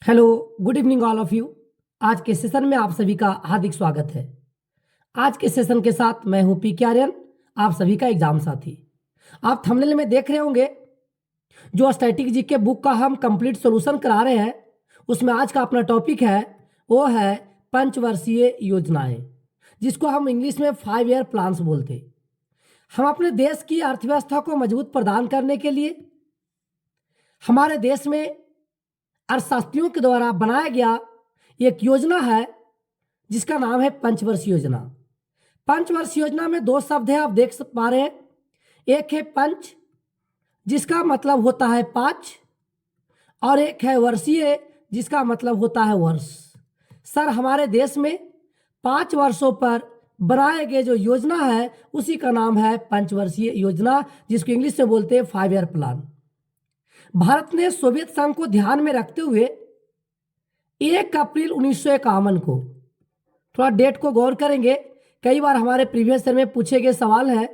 Hello, good evening all of you. आज के session में आप सभी का हार्दिक स्वागत है। आज के सेशन के साथ मैं हूं पी आर्यन, आप सभी का एग्जाम साथी। आप थंबनेल में देख रहे होंगे जो स्टैटिक जीके बुक का हम कंप्लीट सॉल्यूशन करा रहे हैं, उसमें आज का अपना टॉपिक है वो है पंचवर्षीय योजनाएं, जिसको हम इंग्लिश में 5 ईयर प्लान्स बोलते हैं। हम अपने देश की अर्थव्यवस्था को मजबूत प्रदान करने के लिए हमारे देश में अर्थशास्त्रियों के द्वारा बनाया गया एक योजना है जिसका नाम है पंचवर्षीय योजना। पंचवर्षीय योजना में दो शब्द है, आप देख पा रहे हैं। एक है पंच, जिसका मतलब होता है 5, और एक है वर्षीय, जिसका मतलब होता है वर्ष। सर, हमारे देश में 5 वर्षों पर बनाए गए जो योजना है उसी का नाम है पंचवर्षीय योजना, जिसको इंग्लिश में बोलते हैं 5 ईयर प्लान। भारत ने सोवियत संघ को ध्यान में रखते हुए 1 अप्रैल 1951 को, थोड़ा डेट को गौर करेंगे, कई बार हमारे प्रीवियस ईयर में पूछे गए सवाल है।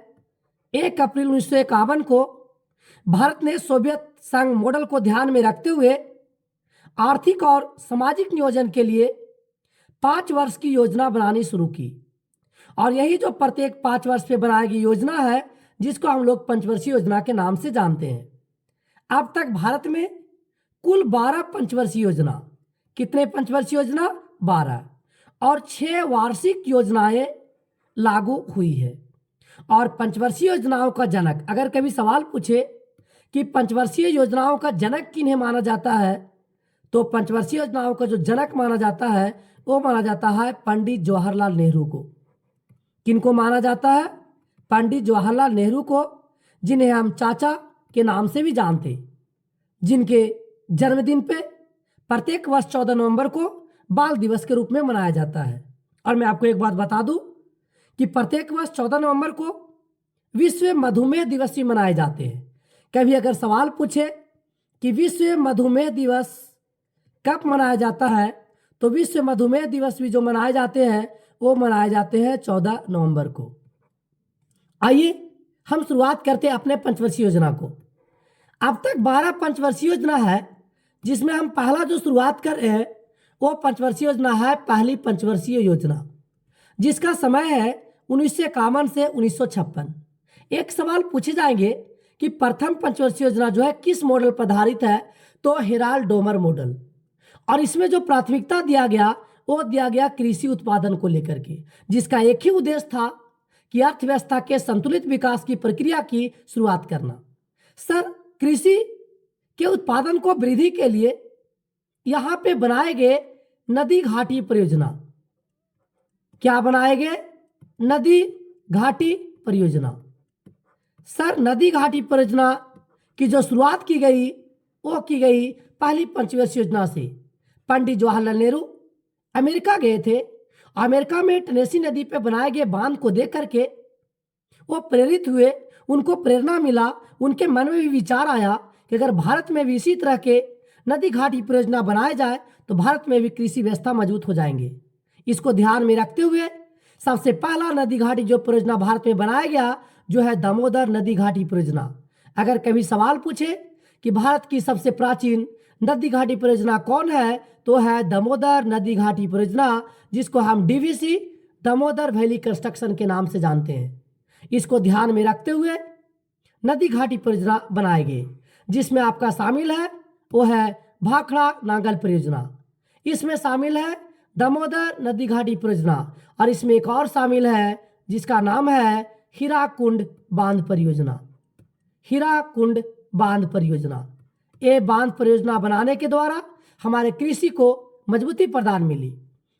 1 अप्रैल 1951 को भारत ने सोवियत संघ मॉडल को ध्यान में रखते हुए आर्थिक और सामाजिक नियोजन के लिए 5 वर्ष की योजना बनानी शुरू की। और यही जो प्रत्येक 5 वर्ष पे बनाई गई योजना है, जिसको हम लोग पंचवर्षीय योजना के नाम से जानते हैं। अब तक भारत में कुल 12 पंचवर्षीय योजना, कितने पंचवर्षीय योजना? 12, और 6 वार्षिक योजनाएं लागू हुई है। और पंचवर्षीय योजनाओं का जनक, अगर कभी सवाल पूछे कि पंचवर्षीय योजनाओं का जनक किन्हें माना जाता है, तो पंचवर्षीय योजनाओं का जो जनक माना जाता है वो माना जाता है पंडित जवाहरलाल नेहरू को। किनको माना जाता है? पंडित जवाहरलाल नेहरू को, जिन्हें हम चाचा के नाम से भी जानते, जिनके जन्मदिन पे प्रत्येक वर्ष 14 नवंबर को बाल दिवस के रूप में मनाया जाता है। और मैं आपको एक बात बता दूं कि प्रत्येक वर्ष 14 नवंबर को विश्व मधुमेह दिवस भी मनाए जाते हैं। कभी अगर सवाल पूछे कि विश्व मधुमेह दिवस कब मनाया जाता है, तो विश्व मधुमेह दिवस भी जो मनाए जाते हैं वो मनाए जाते हैं 14 नवंबर को। आइए हम शुरुआत करते हैं अपने पंचवर्षीय योजना को। अब तक 12 पंचवर्षीय योजना है, जिसमें हम पहला जो शुरुआत कर रहे हैं वो पंचवर्षीय योजना है पहली पंचवर्षीय योजना, जिसका समय है 1951 से 1956। एक सवाल पूछे जाएंगे कि प्रथम पंचवर्षीय योजना जो है किस मॉडल पर आधारित है, तो हेराल्ड डोमर मॉडल। और इसमें जो प्राथमिकता दिया गया वो दिया गया कृषि उत्पादन को लेकर के, जिसका एक ही उद्देश्य था कि अर्थव्यवस्था के संतुलित विकास की प्रक्रिया की शुरुआत करना। सर, कृषि के उत्पादन को वृद्धि के लिए यहां पे बनाए गए नदी घाटी परियोजना, क्या बनाए गए? नदी घाटी परियोजना। सर, नदी घाटी परियोजना की जो शुरुआत की गई वो की गई पहली पंचवर्षीय योजना से। पंडित जवाहरलाल नेहरू अमेरिका गए थे। अमेरिका में टेनेसी नदी पे बनाए गए बांध को देख करके वो प्रेरित हुए, उनको प्रेरणा मिला, उनके मन में भी विचार आया कि अगर भारत में भी इसी तरह के नदी घाटी परियोजना बनाए जाए तो भारत में भी कृषि व्यवस्था मजबूत हो जाएंगे। इसको ध्यान में रखते हुए सबसे पहला नदी घाटी जो परियोजना भारत में बनाया गया जो है दामोदर नदी घाटी परियोजना। अगर कभी सवाल पूछे कि भारत की सबसे प्राचीन नदी घाटी परियोजना कौन है, तो है दामोदर नदी घाटी परियोजना, जिसको हम डीवीसी दामोदर वैली कंस्ट्रक्शन के नाम से जानते हैं। इसको ध्यान में रखते हुए नदी घाटी परियोजना बनाए गए, जिसमें आपका शामिल है वो है भाखड़ा नांगल परियोजना, इसमें शामिल है दामोदर नदी घाटी परियोजना, और इसमें एक और शामिल है जिसका नाम है हीराकुंड बांध परियोजना। हीराकुंड बांध परियोजना, ये बांध परियोजना बनाने के द्वारा हमारे कृषि को मजबूती प्रदान मिली।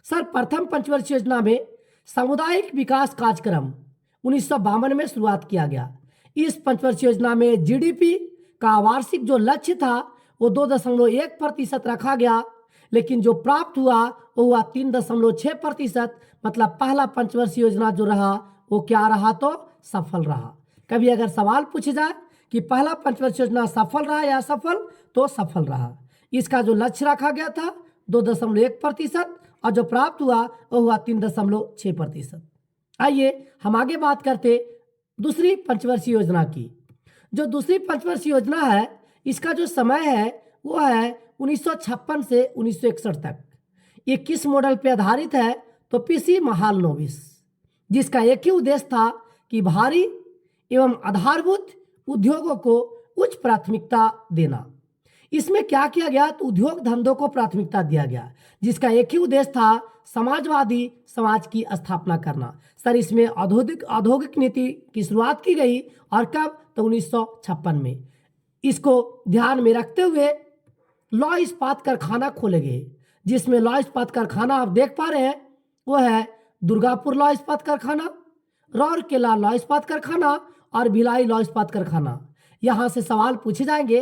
सर, प्रथम पंचवर्षीय योजना में सामुदायिक विकास कार्यक्रम 1952 में शुरुआत किया गया। इस पंचवर्षीय योजना में जीडीपी का वार्षिक जो लक्ष्य था वो 2.1% रखा गया, लेकिन जो प्राप्त हुआ वो हुआ 3.6%। मतलब पहला पंचवर्षीय योजना जो रहा वो क्या रहा? तो सफल रहा। कभी अगर सवाल पूछे जाए कि पहला पंचवर्षीय योजना सफल रहा या असफल, तो सफल रहा। इसका जो लक्ष्य रखा गया था 2.1%, और जो प्राप्त हुआ वो हुआ 3.6%। आइए हम आगे बात करते दूसरी पंचवर्षीय योजना की। जो दूसरी पंचवर्षीय योजना है इसका जो समय है वो है 1956 से 1961 तक। ये किस मॉडल पे आधारित है? तो पीसी महालनोबिस, जिसका एक ही उद्देश्य था कि भारी एवं आधारभूत उद्योगों को उच्च प्राथमिकता देना। इसमें क्या किया गया? तो उद्योग धंधों को प्राथमिकता दिया गया, जिसका एक ही उद्देश्य था समाजवादी समाज की स्थापना करना। सर, इसमें औद्योगिक नीति की शुरुआत की गई और कब? तो 1956 में। इसको ध्यान में रखते हुए लौह इस्पात कारखाना खोले गए, जिसमें लौह इस्पात कारखाना आप देख पा रहे हैं वो है दुर्गापुर लौह इस्पात कारखाना, राउरकेला लौह इस्पात कारखाना और भिलाई लौह इस्पात कारखाना। यहाँ से सवाल पूछे जाएंगे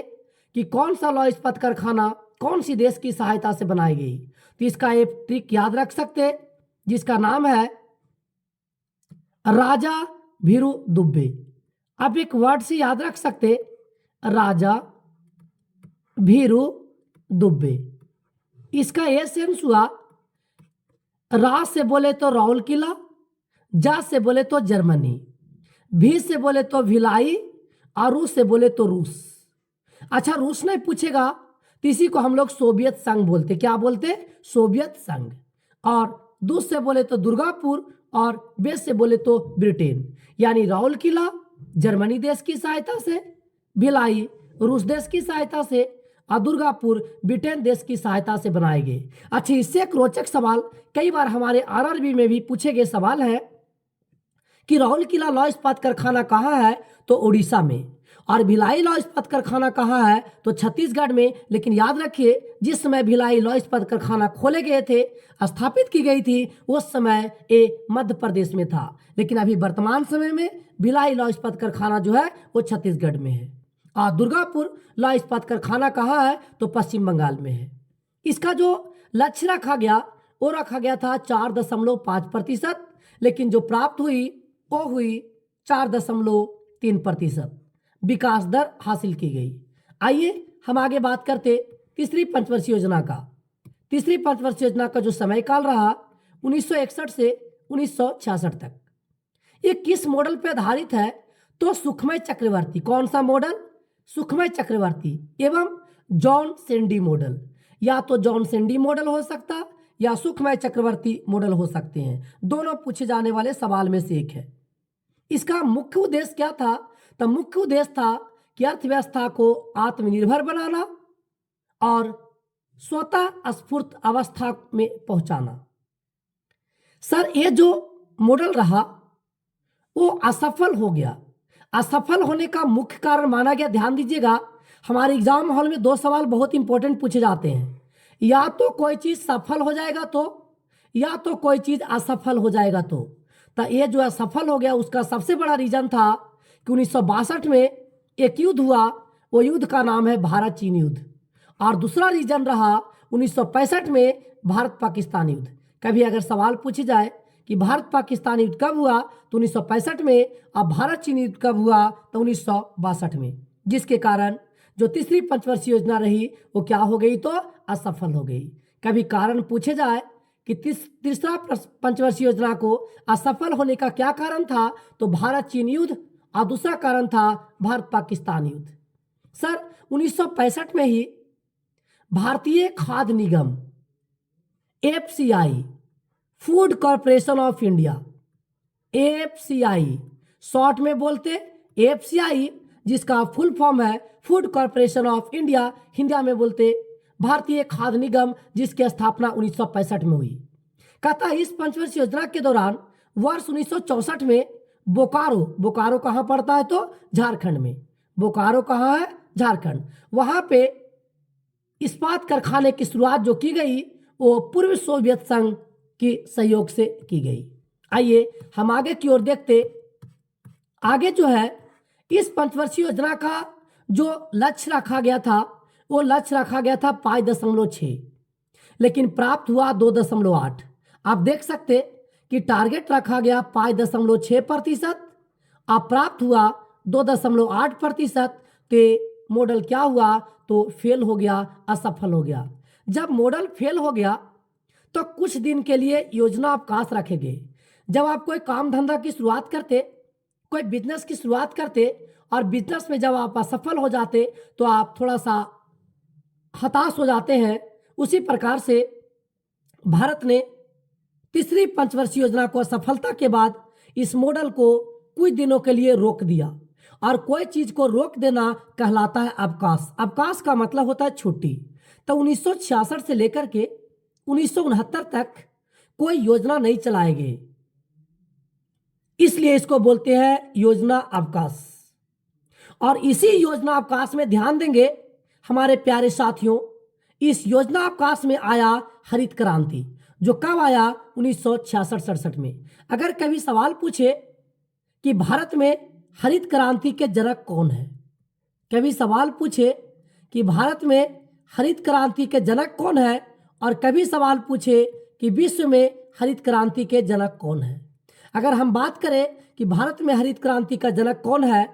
कि कौन सा लौह इस्पात कारखाना कौन सी देश की सहायता से बनाई गई। तो इसका एक ट्रिक याद रख सकते, जिसका नाम है राजा भीरू दुबे। आप एक वर्ड से याद रख सकते, राजा भीरू दुबे। इसका ये सेंस हुआ, रा से बोले तो राउल किला, जा से बोले तो जर्मनी, भी से बोले तो भिलाई और रूस से बोले तो रूस। अच्छा, रूस नहीं पूछेगा तो इसी को हम लोग सोवियत संघ बोलते। क्या बोलते? सोवियत संघ। और दूस से बोले तो दुर्गापुर और बेस से बोले तो ब्रिटेन। यानी राउल किला जर्मनी देश की सहायता से, भिलाई रूस देश की सहायता से और दुर्गापुर ब्रिटेन देश की सहायता से बनाए गए। अच्छा, इससे एक रोचक सवाल कई बार हमारे आरआरबी में भी पूछे गए सवाल है कि राउल किला लौह इस्पात कारखाना कहाँ है? तो उड़ीसा में। और भिलाई लौह इस्पात कारखाना कहाँ है? तो छत्तीसगढ़ में। लेकिन याद रखिए, जिस समय भिलाई लौह इस्पात कारखाना खोले गए थे, स्थापित की गई थी, उस समय ये मध्य प्रदेश में था। लेकिन अभी वर्तमान समय में भिलाई लौह इस्पात कारखाना जो है वो छत्तीसगढ़ में है। और दुर्गापुर लौह इस्पात कारखाना कहाँ है? तो पश्चिम बंगाल में है। इसका जो लक्ष्य रखा गया वो रखा गया था 4.5%, लेकिन जो प्राप्त हुई वो हुई 4.3%। विकास दर हासिल की गई। आइए हम आगे बात करते तीसरी पंचवर्षीय योजना का। तीसरी पंचवर्षीय योजना का जो समय काल रहा 1961 से 1966 तक। ये किस मॉडल पर आधारित है? तो सुखमय चक्रवर्ती। कौन सा मॉडल? सुखमय चक्रवर्ती एवं जॉन सेंडी मॉडल। या तो जॉन सेंडी मॉडल हो सकता या सुखमय चक्रवर्ती मॉडल हो सकते हैं। दोनों पूछे जाने वाले सवाल में से एक है। इसका मुख्य उद्देश्य क्या था? तो मुख्य उद्देश्य था कि अर्थव्यवस्था को आत्मनिर्भर बनाना और स्वतः स्फूर्त अवस्था में पहुंचाना। सर, ये जो मॉडल रहा वो असफल हो गया। असफल होने का मुख्य कारण माना गया, ध्यान दीजिएगा, हमारे एग्जाम हॉल में दो सवाल बहुत इंपॉर्टेंट पूछे जाते हैं। या तो कोई चीज सफल हो जाएगा तो, या तो कोई चीज असफल हो जाएगा तो ये जो असफल हो गया उसका सबसे बड़ा रीजन था कि 1962 में एक युद्ध हुआ, वो युद्ध का नाम है भारत चीन युद्ध। और दूसरा रीजन रहा 1965 में भारत पाकिस्तान युद्ध। कभी अगर सवाल पूछे जाए कि भारत पाकिस्तान युद्ध कब हुआ तो 1965 में, और भारत चीन युद्ध कब हुआ तो 1962 में, जिसके कारण जो तीसरी पंचवर्षीय योजना रही वो क्या हो गई? तो असफल हो गई। कभी कारण पूछे जाए कि तीसरा पंचवर्षीय योजना को असफल होने का क्या कारण था, तो भारत चीन युद्ध, और दूसरा कारण था भारत पाकिस्तान युद्ध। सर, 1965 में ही भारतीय खाद्य निगम FCI, food corporation of India, FCI short में बोलते एफसीआई, जिसका फुल फॉर्म है food corporation of India, Hindi में बोलते भारतीय खाद्य निगम, जिसकी स्थापना 1965 में हुई। कहता है इस पंचवर्षीय योजना के दौरान वर्ष 1964 में बोकारो कहाँ पड़ता है? तो झारखंड में। बोकारो कहाँ है? झारखंड। वहां पे इस्पात कारखाने की शुरुआत जो की गई वो पूर्व सोवियत संघ के सहयोग से की गई। आइए हम आगे की ओर देखते। आगे जो है इस पंचवर्षीय योजना का जो लक्ष्य रखा गया था वो लक्ष्य रखा गया था 5.6, लेकिन प्राप्त हुआ 2.8। आप देख सकते कि टारगेट रखा गया 5.6%, अब प्राप्त हुआ 2.8%। तो मॉडल क्या हुआ? तो फेल हो गया, असफल हो गया। जब मॉडल फेल हो गया तो कुछ दिन के लिए योजना अवकाश रखेंगे। जब आप कोई काम धंधा की शुरुआत करते, कोई बिजनेस की शुरुआत करते और बिजनेस में जब आप असफल हो जाते तो आप थोड़ा सा हताश हो जाते हैं, उसी प्रकार से भारत ने तीसरी पंचवर्षीय योजना को सफलता के बाद इस मॉडल को कुछ दिनों के लिए रोक दिया। और कोई चीज को रोक देना कहलाता है अवकाश। अवकाश का मतलब होता है छुट्टी। तो 1966 से लेकर के 1969 तक कोई योजना नहीं चलाई गई, इसलिए इसको बोलते हैं योजना अवकाश। और इसी योजना अवकाश में ध्यान देंगे हमारे प्यारे साथियों, इस योजना अवकाश में आया हरित क्रांति, जो कब आया 1966-67 में। अगर कभी सवाल पूछे कि भारत में हरित क्रांति के जनक कौन है, कभी सवाल पूछे कि भारत में हरित क्रांति के जनक कौन है, और कभी सवाल पूछे कि विश्व में हरित क्रांति के जनक कौन है। अगर हम बात करें कि भारत में हरित क्रांति का जनक कौन है,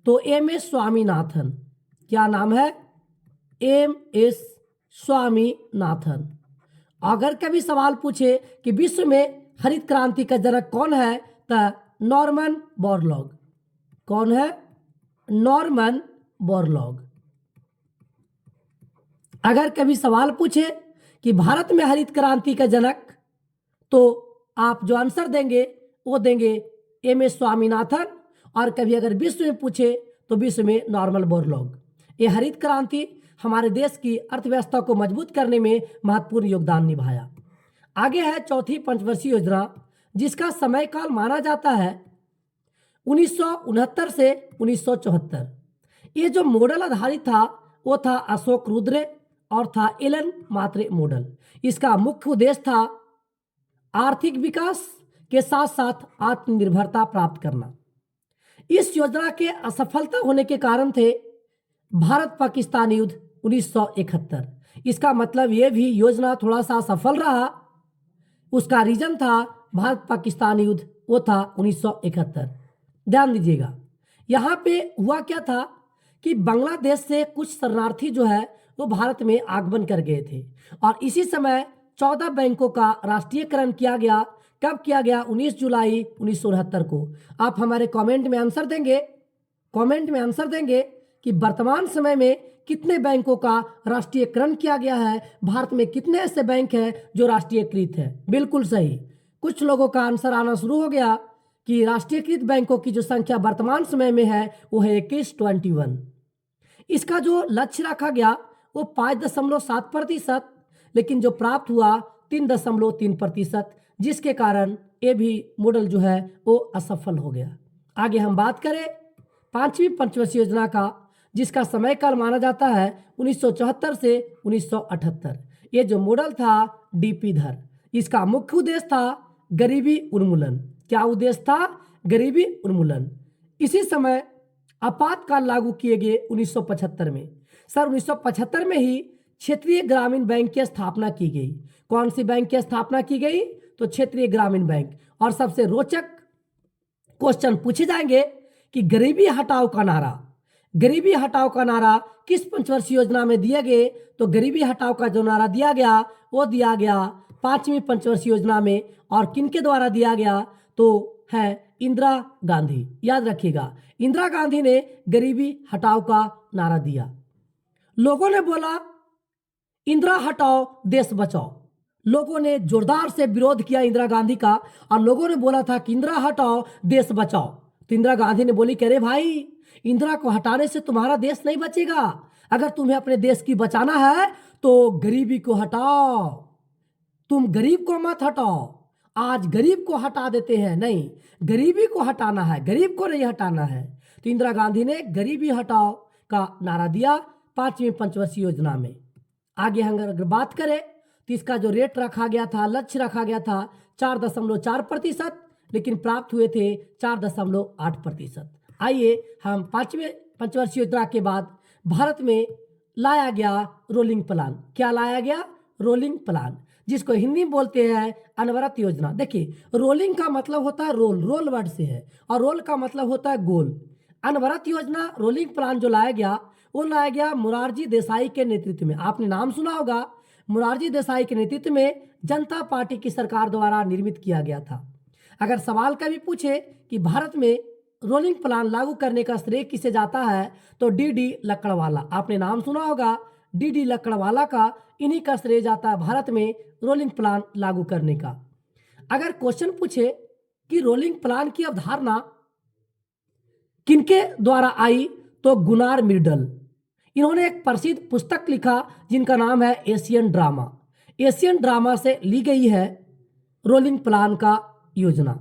तो एम.एस. स्वामीनाथन। क्या नाम है? एम.एस. स्वामीनाथन। अगर कभी सवाल पूछे कि विश्व में हरित क्रांति का जनक कौन है, तो नॉर्मन बोरलॉग। कौन है? Norman Borlaug. अगर कभी सवाल पूछे कि भारत में हरित क्रांति का जनक, तो आप जो आंसर देंगे वो देंगे एम.एस. स्वामीनाथन। और कभी अगर विश्व में पूछे तो विश्व में नॉर्मन बोरलॉग। ये हरित क्रांति हमारे देश की अर्थव्यवस्था को मजबूत करने में महत्वपूर्ण योगदान निभाया। आगे है चौथी पंचवर्षीय योजना, जिसका समय काल माना जाता है 1969 से 1974। ये जो मॉडल आधारित था वो था अशोक रुद्र और था एलन मात्रे मॉडल। इसका मुख्य उद्देश्य था आर्थिक विकास के साथ साथ आत्मनिर्भरता प्राप्त करना। इस योजना के असफलता होने के कारण थे भारत पाकिस्तान युद्ध 1971। इसका मतलब ये भी योजना थोड़ा सा सफल रहा, उसका रीजन था भारत पाकिस्तान युद्ध, वो था 1971। ध्यान दीजिएगा, यहाँ पे हुआ क्या था कि बांग्लादेश से कुछ शरणार्थी जो है वो भारत में आगमन कर गए थे, और इसी समय 14 बैंकों का राष्ट्रीयकरण किया गया। कब किया गया? 19 जुलाई 1969 को। आप हमारे कमेंट में आंसर देंगे, कमेंट में आंसर देंगे कि वर्तमान समय में कितने बैंकों का राष्ट्रीयकरण किया गया है, भारत में कितने ऐसे बैंक हैं जो राष्ट्रीयकृत है। बिल्कुल सही, कुछ लोगों का आंसर आना शुरू हो गया कि राष्ट्रीयकृत बैंकों की जो संख्या वर्तमान समय में है वो है 21। इसका जो लक्ष्य रखा गया वो 5.7%, लेकिन जो प्राप्त हुआ 3.3%, जिसके कारण ये भी मॉडल जो है वो असफल हो गया। आगे हम बात करें पांचवी पंचवर्षीय योजना का, जिसका समय काल माना जाता है 1974 से 1978। ये जो मॉडल था डीपी धर, इसका मुख्य उद्देश्य था गरीबी उन्मूलन। क्या उद्देश्य था? गरीबी उन्मूलन। इसी समय आपातकाल लागू किए गए 1975 में। सर 1975 में ही क्षेत्रीय ग्रामीण बैंक की स्थापना की गई। कौन सी बैंक की स्थापना की गई? तो क्षेत्रीय ग्रामीण बैंक। और सबसे रोचक क्वेश्चन पूछे जाएंगे कि गरीबी हटाओ का नारा, गरीबी हटाओ का नारा किस पंचवर्षीय योजना में दिए गए? तो गरीबी हटाओ का जो नारा दिया गया वो दिया गया पांचवी पंचवर्षीय योजना में। और किनके द्वारा दिया गया? तो है इंदिरा गांधी। याद रखिएगा, इंदिरा गांधी ने गरीबी हटाओ का नारा दिया। लोगों ने बोला इंदिरा हटाओ देश बचाओ। लोगों ने जोरदार से विरोध किया इंदिरा गांधी का, और लोगों ने बोला था कि इंदिरा हटाओ देश बचाओ। तो इंदिरा गांधी ने बोली कि अरे भाई, इंदिरा को हटाने से तुम्हारा देश नहीं बचेगा। अगर तुम्हें अपने देश की बचाना है तो गरीबी को हटाओ, तुम गरीब को मत हटाओ। आज गरीब को हटा देते हैं, नहीं, गरीबी को हटाना है, गरीब को नहीं हटाना है। तो इंदिरा गांधी ने गरीबी हटाओ का नारा दिया पांचवी पंचवर्षीय योजना में। आगे हम अगर बात करें तो इसका जो रेट रखा गया था, लक्ष्य रखा गया था 4.4%, लेकिन प्राप्त हुए थे 4.8%। आइए हम पांचवें पंचवर्षीय योजना के बाद भारत में लाया गया रोलिंग प्लान। क्या लाया गया? रोलिंग प्लान, जिसको हिंदी में बोलते हैं अनवरत योजना। देखिए, रोलिंग का मतलब होता है रोल, रोल वर्ड से है, और रोल का मतलब होता है गोल। अनवरत योजना, रोलिंग प्लान जो लाया गया वो लाया गया मोरारजी देसाई के नेतृत्व में। आपने नाम सुना होगा, मोरारजी देसाई के नेतृत्व में जनता पार्टी की सरकार द्वारा निर्मित किया गया था। अगर सवाल कभी पूछे कि भारत में रोलिंग प्लान लागू करने का श्रेय किसे जाता है, तो डी लकड़वाला। आपने नाम सुना होगा, डी लकड़वाला का, इन्हीं का श्रेय जाता है भारत में रोलिंग प्लान लागू करने का। अगर क्वेश्चन पूछे कि रोलिंग प्लान की अवधारणा किनके द्वारा आई, तो गुनार मिर्डल, इन्होंने एक प्रसिद्ध पुस्तक लिखा जिनका नाम है एशियन ड्रामा। एशियन ड्रामा से ली गई है रोलिंग प्लान का योजना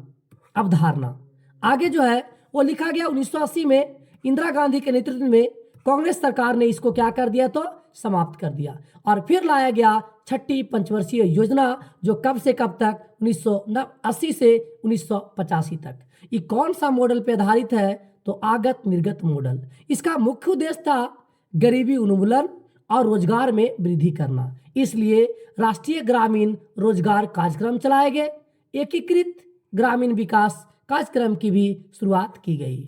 अवधारणा। आगे जो है वो लिखा गया 1980 में इंदिरा गांधी के नेतृत्व में कांग्रेस सरकार ने इसको क्या कर दिया, तो समाप्त कर दिया, और फिर लाया गया छठी पंचवर्षीय योजना, जो कब से कब तक 1980 से 1985 तक। ये कौन सा मॉडल पे आधारित है, तो आगत निर्गत मॉडल। इसका मुख्य उद्देश्य था गरीबी उन्मूलन और रोजगार में वृद्धि करना, इसलिए राष्ट्रीय ग्रामीण रोजगार कार्यक्रम चलाए गए। एकीकृत ग्रामीण विकास कार्यक्रम की भी शुरुआत की गई।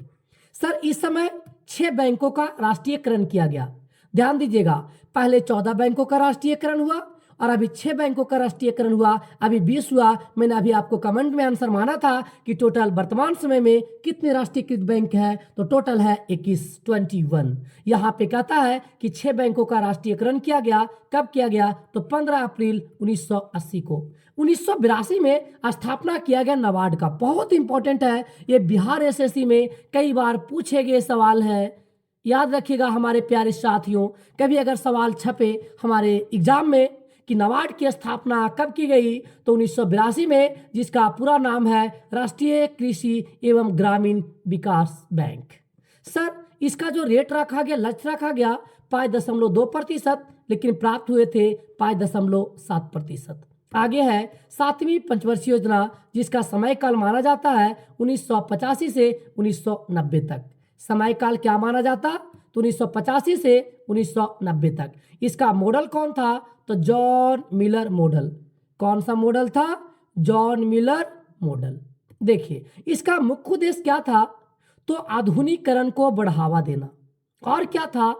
सर इस समय 6 बैंकों का राष्ट्रीयकरण किया गया। ध्यान दीजिएगा, पहले 14 बैंकों का राष्ट्रीयकरण हुआ और अभी 6 बैंकों का राष्ट्रीयकरण हुआ, अभी 20 हुआ। मैंने अभी आपको कमेंट में आंसर माना था कि टोटल वर्तमान समय में कितने राष्ट्रीयकृत बैंक हैं, तो टोटल है 21। यहाँ पे कहता है कि 6 बैंकों का राष्ट्रीयकरण किया गया। कब किया गया, तो 15 अप्रैल 1980 को। 1982 में स्थापना किया गया नाबार्ड का। बहुत इंपॉर्टेंट है, ये बिहार एसएससी में कई बार पूछे गए सवाल है, याद रखिएगा हमारे प्यारे साथियों। कभी अगर सवाल छपे हमारे एग्जाम में कि नाबार्ड की स्थापना कब की गई, तो 1982 में, जिसका पूरा नाम है राष्ट्रीय कृषि एवं ग्रामीण विकास बैंक। सर इसका जो रेट रखा गया, लक्ष्य रखा गया 5.2%, लेकिन प्राप्त हुए थे 5.7%। आगे है 7वीं पंचवर्षीय योजना, जिसका समय काल माना जाता है 1985 से 1990 तक। समय काल क्या माना जाता, तो 1985 से 1990 तक। इसका मॉडल कौन था, तो जॉन मिलर मॉडल। कौन सा मॉडल था, जॉन मिलर मॉडल। देखिए इसका मुख्य उद्देश्य क्या था, तो आधुनिकीकरण को बढ़ावा देना, और क्या था,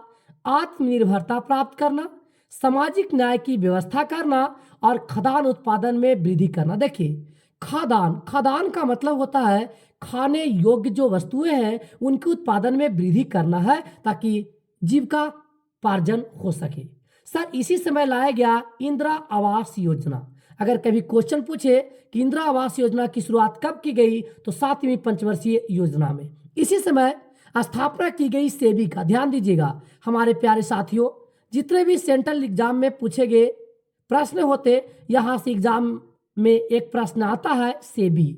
आत्मनिर्भरता प्राप्त करना, सामाजिक न्याय की व्यवस्था करना और खाद्यान्न उत्पादन में वृद्धि करना। देखिए खाद्यान्न का मतलब होता है खाने योग्य जो वस्तुएं हैं उनके उत्पादन में वृद्धि करना है, ताकि जीविकापार्जन हो सके। सर इसी समय लाया गया इंदिरा आवास योजना। अगर कभी क्वेश्चन पूछे कि इंदिरा आवास योजना की शुरुआत कब की गई, तो 7वीं पंचवर्षीय योजना में। इसी समय स्थापना की गई सेबी का। ध्यान दीजिएगा हमारे प्यारे साथियों, जितने भी सेंट्रल एग्जाम में पूछे गए प्रश्न होते, यहाँ से एग्जाम में एक प्रश्न आता है सेबी।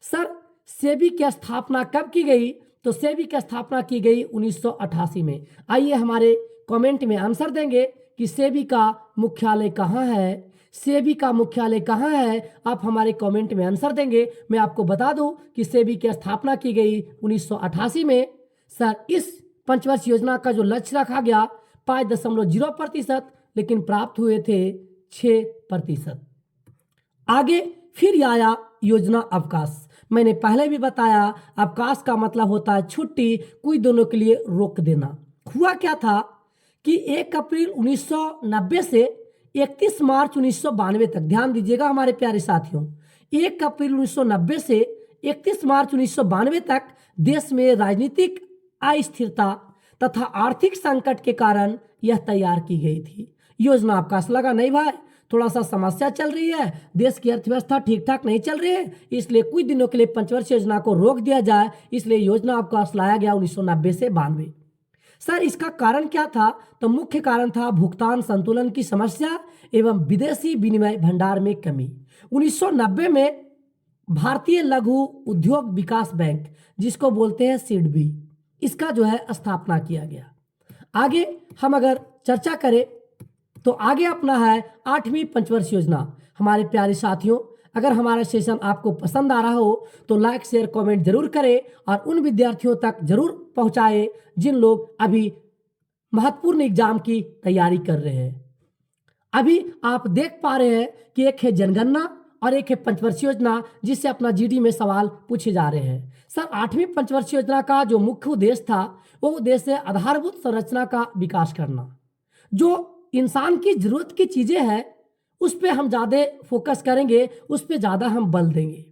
सर सेबी की स्थापना कब की गई, तो सेबी की स्थापना की गई 1988 में। आइए हमारे कमेंट में आंसर देंगे कि सेबी का मुख्यालय कहाँ है। सेबी का मुख्यालय कहाँ है, आप हमारे कमेंट में आंसर देंगे। मैं आपको बता दूं कि सेबी की स्थापना की गई 1988 में। सर इस पंचवर्षीय योजना का जो लक्ष्य रखा गया 5.0%, लेकिन प्राप्त हुए थे 6%। आगे फिर आया योजना अवकाश। मैंने पहले भी बताया, अवकाश का मतलब होता है छुट्टी, कोई दोनों के लिए रोक देना। हुआ क्या था कि 1 अप्रैल 1990 से 31 मार्च 1992 तक, ध्यान दीजिएगा हमारे प्यारे साथियों, 1 अप्रैल 1990 से 31 मार्च 1992 तक देश में राजनीतिक अस्थिरता तथा आर्थिक संकट के कारण यह तैयार की गई थी योजना अवकाश। लगा नहीं भाई, थोड़ा सा समस्या चल रही है, देश की अर्थव्यवस्था ठीक ठाक नहीं चल रही है, इसलिए कुछ दिनों के लिए पंचवर्षीय योजना को रोक दिया जाए, इसलिए योजना अवकाश लाया गया 1990 से 92। सर इसका कारण क्या था, तो मुख्य कारण था भुगतान संतुलन की समस्या एवं विदेशी विनिमय भंडार में कमी। 1990 में भारतीय लघु उद्योग विकास बैंक, जिसको बोलते हैं सिडबी, इसका जो है स्थापना किया गया। आगे हम अगर चर्चा करें तो आगे अपना है 8वीं पंचवर्षीय योजना। हमारे प्यारे साथियों, अगर हमारा सेशन आपको पसंद आ रहा हो तो लाइक शेयर कमेंट जरूर करें और उन विद्यार्थियों तक जरूर पहुंचाएं जिन लोग अभी महत्वपूर्ण एग्जाम की तैयारी कर रहे हैं। अभी आप देख पा रहे हैं कि एक है जनगणना और एक है पंचवर्षीय योजना, जिससे अपना जीडी में सवाल पूछे जा रहे हैं। सर 8वीं पंचवर्षीय योजना का जो मुख्य उद्देश्य था, वो उद्देश्य है आधारभूत संरचना का विकास करना। जो इंसान की जरूरत की चीजें हैं उस पर हम ज़्यादा फोकस करेंगे, उस पर ज़्यादा हम बल देंगे।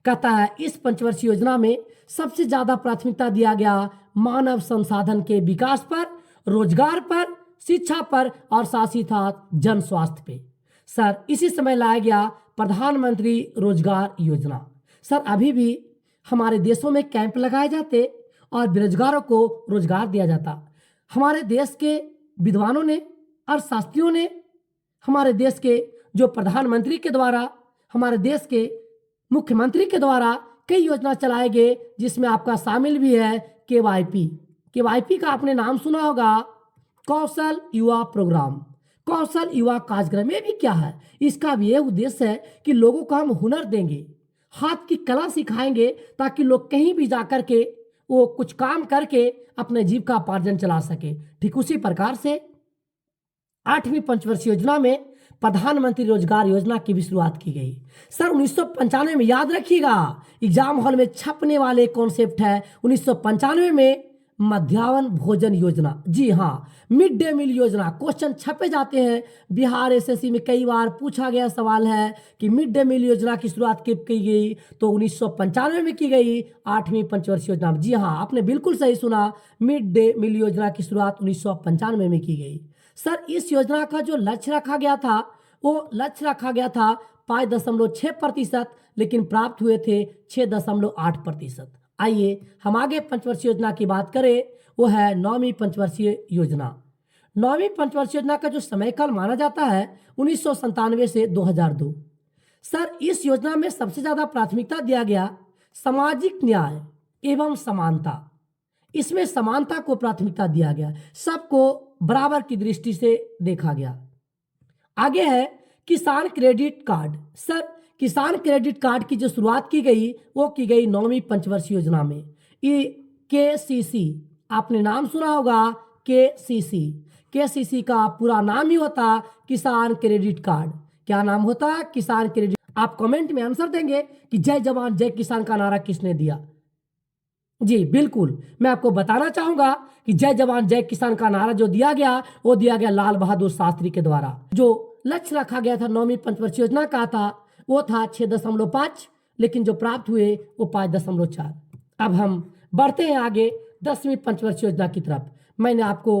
कहता है इस पंचवर्षीय योजना में सबसे ज़्यादा प्राथमिकता दिया गया मानव संसाधन के विकास पर, रोजगार पर, शिक्षा पर और साथ ही साथ जन स्वास्थ्य पे। सर इसी समय लाया गया प्रधानमंत्री रोजगार योजना। सर अभी भी हमारे देशों में कैंप लगाए जाते और बेरोजगारों को रोजगार दिया जाता। हमारे देश के विद्वानों ने और शास्त्रियों ने हमारे देश के जो प्रधानमंत्री के द्वारा, हमारे देश के मुख्यमंत्री के द्वारा कई योजना चलाए गए, जिसमें आपका शामिल भी है केवाईपी। केवाईपी का आपने नाम सुना होगा, कौशल युवा प्रोग्राम, कौशल युवा कार्यक्रम। ये भी क्या है? इसका भी यह उद्देश्य है कि लोगों को हम हुनर देंगे, हाथ की कला सिखाएंगे, ताकि लोग कहीं भी जाकर के वो कुछ काम करके अपने जीविकापार्जन चला सके। ठीक उसी प्रकार से 8वीं पंचवर्षीय योजना में प्रधानमंत्री रोजगार योजना की भी शुरुआत की गई। सर 1995 में, याद रखिएगा, एग्जाम हॉल में छपने वाले कॉन्सेप्ट है 1995 में मध्याह्न भोजन योजना। जी हाँ, मिड डे मील योजना। क्वेश्चन छपे जाते हैं, बिहार एसएससी में कई बार पूछा गया सवाल है कि मिड डे मील योजना की शुरुआत कब की गई, तो 1995 में की गई, 8वीं पंचवर्षीय योजना। जी हाँ, आपने बिल्कुल सही सुना, मिड डे मील योजना की शुरुआत 1995 में की गई। सर इस योजना का जो लक्ष्य रखा गया था, वो लक्ष्य रखा गया था 5.6%, लेकिन प्राप्त हुए थे 6.8%। आइए हम आगे पंचवर्षीय योजना की बात करें, वो है 9वीं पंचवर्षीय योजना। 9वीं पंचवर्षीय योजना का जो समयकाल माना जाता है 1997 से 2002। सर इस योजना में सबसे ज्यादा प्राथमिकता दिया गया सामाजिक न्याय एवं समानता। इसमें समानता को प्राथमिकता दिया गया, सबको बराबर की दृष्टि से देखा गया। आगे है किसान क्रेडिट कार्ड। सर किसान क्रेडिट कार्ड की जो शुरुआत की गई, वो की गई 9वीं पंचवर्षीय योजना में। ये केसीसी, आपने नाम सुना होगा, केसीसी। केसीसी का पूरा नाम ही होता किसान क्रेडिट कार्ड। क्या नाम होता? किसान क्रेडिट। आप कमेंट में आंसर देंगे कि जय जवान जय किसान का नारा किसने दिया। जी बिल्कुल, मैं आपको बताना चाहूंगा कि जय जवान जय किसान का नारा जो दिया गया, वो दिया गया लाल बहादुर शास्त्री के द्वारा। जो लक्ष्य रखा गया था 9वीं पंचवर्षीय योजना का था, वो था 6.5, लेकिन जो प्राप्त हुए वो 5.4। अब हम बढ़ते हैं आगे 10वीं पंचवर्षीय योजना की तरफ। मैंने आपको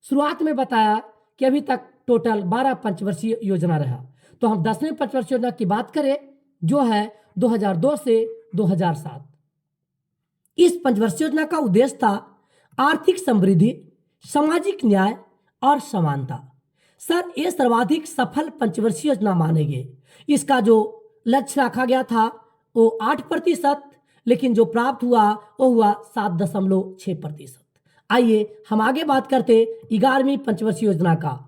शुरुआत में बताया कि अभी तक टोटल 12 पंचवर्षीय योजना रहा, तो हम 10वीं पंचवर्षीय योजना की बात करें जो है 2002 से 2007। इस पंचवर्षीय योजना का उद्देश्य था आर्थिक समृद्धि, सामाजिक न्याय और समानता। सर ये सर्वाधिक सफल पंचवर्षीय योजना माने गए। इसका जो लक्ष्य रखा गया था वो 8%, लेकिन जो प्राप्त हुआ वो हुआ 7.6%। आइए हम आगे बात करते 11वीं पंचवर्षीय योजना का।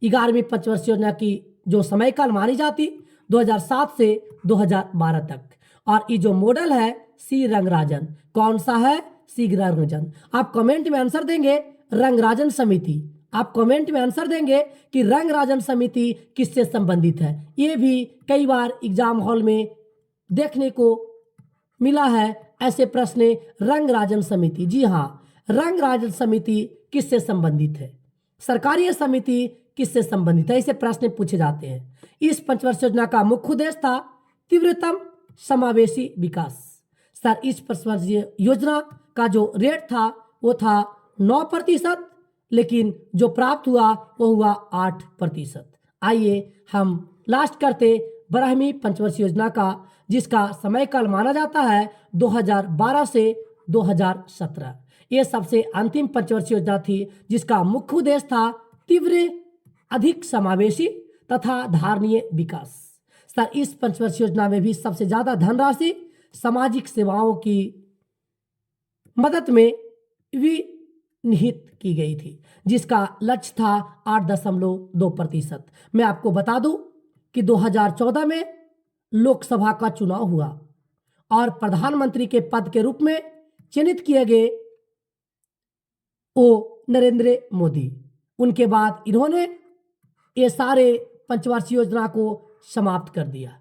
11वीं पंचवर्षीय योजना की जो समयकाल मानी जाती 2007 से 2012 तक, और ये जो मॉडल है सी रंगराजन। कौन सा है? सी रंगराजन। आप कमेंट में आंसर देंगे रंगराजन समिति। आप कमेंट में आंसर देंगे कि रंगराजन समिति किससे संबंधित है। ये भी कई बार एग्जाम हॉल में देखने को मिला है ऐसे प्रश्न, रंगराजन समिति। जी हाँ, रंगराजन समिति किससे संबंधित है? सरकारी समिति किससे संबंधित है? ऐसे प्रश्न पूछे जाते हैं। इस पंचवर्षीय योजना का मुख्य उद्देश्य था तीव्रतम समावेशी विकास। सर इस पंचवर्षीय योजना का जो रेट था वो था 9%, लेकिन जो प्राप्त हुआ वो हुआ 8%। आइए हम लास्ट करते 12वीं पंचवर्षीय योजना का, जिसका समयकाल माना जाता है 2012 से 2017। ये सबसे अंतिम पंचवर्षीय योजना थी, जिसका मुख्य उद्देश्य था तीव्र, अधिक समावेशी तथा धारणीय विकास। सर इस पंचवर्षीय योजना में भी सबसे ज्यादा धनराशि सामाजिक सेवाओं की मदद में विनिहित की गई थी, जिसका लक्ष्य था 8.2%। मैं आपको बता दूं कि 2014 में लोकसभा का चुनाव हुआ और प्रधानमंत्री के पद के रूप में चयनित किए गए वो नरेंद्र मोदी। उनके बाद इन्होंने ये सारे पंचवर्षीय योजना को समाप्त कर दिया।